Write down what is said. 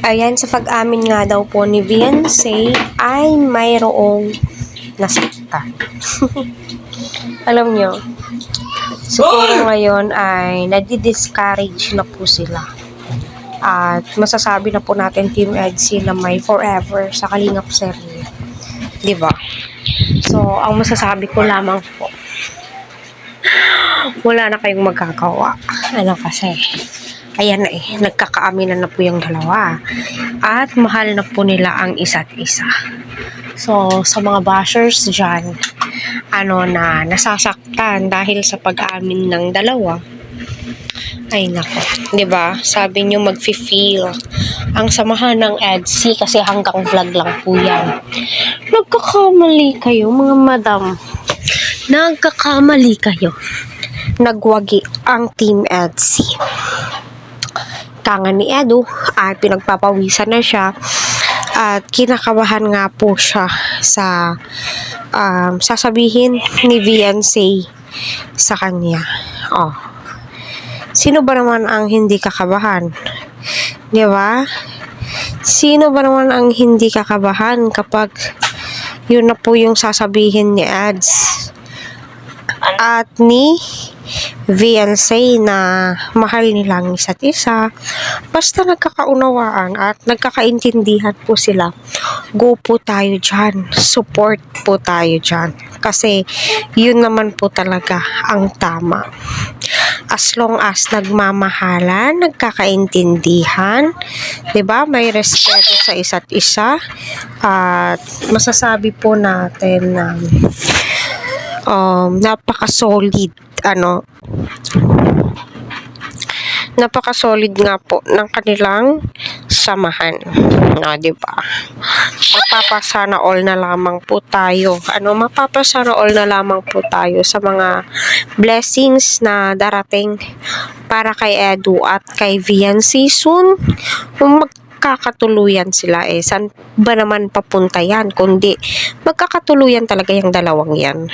Ayan, sa pag-amin nga daw po ni Beyonce ay mayroong nasaktan. Alam nyo, siguro ngayon ay nadi-discourage na po sila. At masasabi na po natin Team EDSI na may forever sa Kalingap serye. Diba? So, ang masasabi ko lamang po, wala na kayong magagawa. Ano kasi, ayan na nagkakaaminan na po yung dalawa. At mahal na po nila ang isa't isa. So, sa mga bashers dyan, na nasasaktan dahil sa pag-amin ng dalawa, ay nako, 'di ba? Sabi niyo magfi-feel ang samahan ng EDSI kasi hanggang vlog lang po 'yan. Nagkakamali kayo, mga madam. Nagkakamali kayo. Nagwagi ang Team EDSI. Tanga ni Edu at pinagpapawisan na siya at kinakabahan nga po siya sa sasabihin ni Beyonce sa kanya. Sino ba naman ang hindi kakabahan? Di ba? Sino ba naman ang hindi kakabahan kapag yun na po yung sasabihin ni Ads at ni Beyonce na mahal nilang isa't isa? Basta nagkakaunawaan at nagkakaintindihan po sila, go po tayo dyan. Support po tayo dyan. Kasi yun naman po talaga ang tama. As long as nagmamahalan, nagkakaintindihan, 'di ba? May respeto sa isa't isa at masasabi po natin na napaka-solid napaka-solid nga po ng kanilang samahan. Di ba? Mapapasana all na lamang po tayo. Mapapasana all na lamang po tayo sa mga blessings na darating para kay Edu at kay Beyonce soon. Magkakatuluyan sila saan ba naman papunta yan? Kundi magkakatuluyan talaga yung dalawang yan.